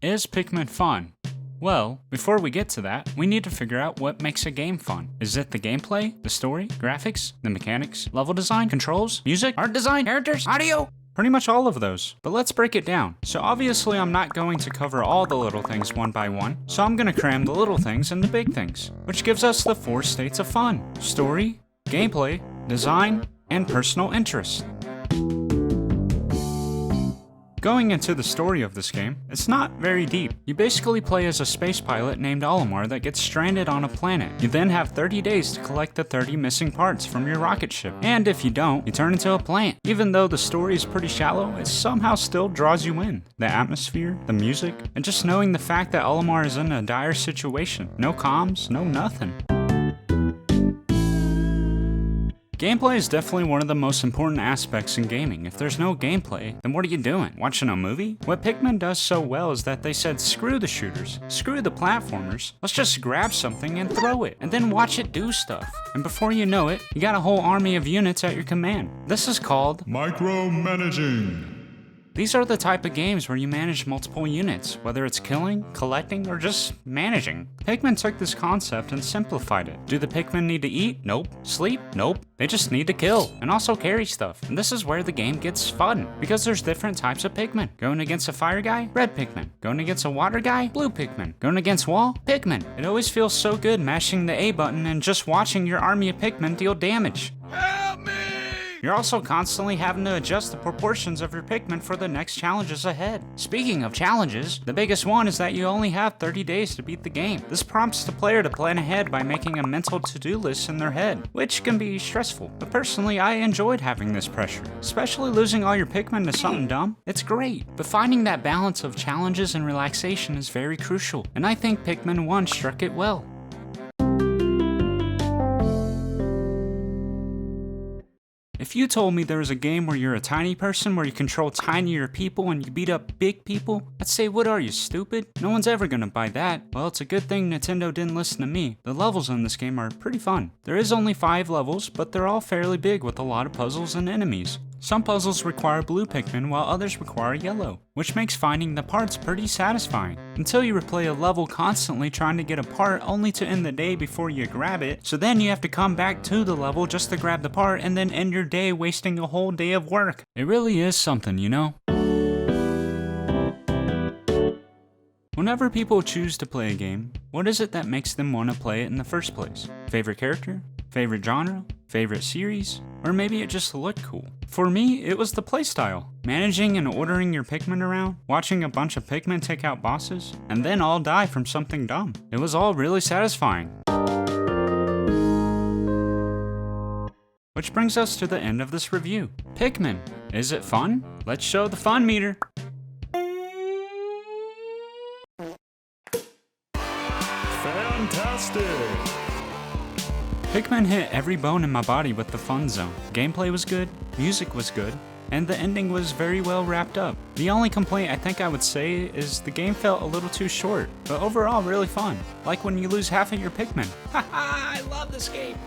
Is Pikmin fun? Well, before we get to that, we need to figure out what makes a game fun. Is it the gameplay, the story, graphics, the mechanics, level design, controls, music, art design, characters, audio? Pretty much all of those. But let's break it down. So obviously I'm not going to cover all the little things one by one, so I'm gonna cram the little things into big things, which gives us the 4 states of fun: story, gameplay, design, and personal interest. Going into the story of this game, it's not very deep. You basically play as a space pilot named Olimar that gets stranded on a planet. You then have 30 days to collect the 30 missing parts from your rocket ship. And if you don't, you turn into a plant. Even though the story is pretty shallow, it somehow still draws you in. The atmosphere, the music, and just knowing the fact that Olimar is in a dire situation. No comms, no nothing. Gameplay is definitely one of the most important aspects in gaming. If there's no gameplay, then what are you doing? Watching a movie? What Pikmin does so well is that they said screw the shooters, screw the platformers, let's just grab something and throw it, and then watch it do stuff. And before you know it, you got a whole army of units at your command. This is called micromanaging. These are the type of games where you manage multiple units, whether it's killing, collecting, or just managing. Pikmin took this concept and simplified it. Do the Pikmin need to eat? Nope. Sleep? Nope. They just need to kill, and also carry stuff. And this is where the game gets fun, because there's different types of Pikmin. Going against a fire guy? Red Pikmin. Going against a water guy? Blue Pikmin. Going against wall? Pikmin. It always feels so good mashing the A button and just watching your army of Pikmin deal damage. Help me! You're also constantly having to adjust the proportions of your Pikmin for the next challenges ahead. Speaking of challenges, the biggest one is that you only have 30 days to beat the game. This prompts the player to plan ahead by making a mental to-do list in their head, which can be stressful. But personally, I enjoyed having this pressure, especially losing all your Pikmin to something dumb. It's great, but finding that balance of challenges and relaxation is very crucial, and I think Pikmin 1 struck it well. If you told me there was a game where you're a tiny person where you control tinier people and you beat up big people, I'd say, what are you, stupid? No one's ever gonna buy that. Well, it's a good thing Nintendo didn't listen to me. The levels in this game are pretty fun. There is only 5 levels, but they're all fairly big with a lot of puzzles and enemies. Some puzzles require blue Pikmin while others require yellow, which makes finding the parts pretty satisfying. Until you replay a level constantly trying to get a part only to end the day before you grab it, so then you have to come back to the level just to grab the part and then end your day wasting a whole day of work. It really is something, you know? Whenever people choose to play a game, what is it that makes them want to play it in the first place? Favorite character? Favorite genre? Favorite series? Or maybe it just looked cool. For me, it was the playstyle. Managing and ordering your Pikmin around, watching a bunch of Pikmin take out bosses, and then all die from something dumb. It was all really satisfying. Which brings us to the end of this review. Pikmin, is it fun? Let's show the fun meter. Fantastic! Pikmin hit every bone in my body with the fun zone. Gameplay was good, music was good, and the ending was very well wrapped up. The only complaint I think I would say is the game felt a little too short, but overall really fun. Like when you lose half of your Pikmin. Haha, I love this game!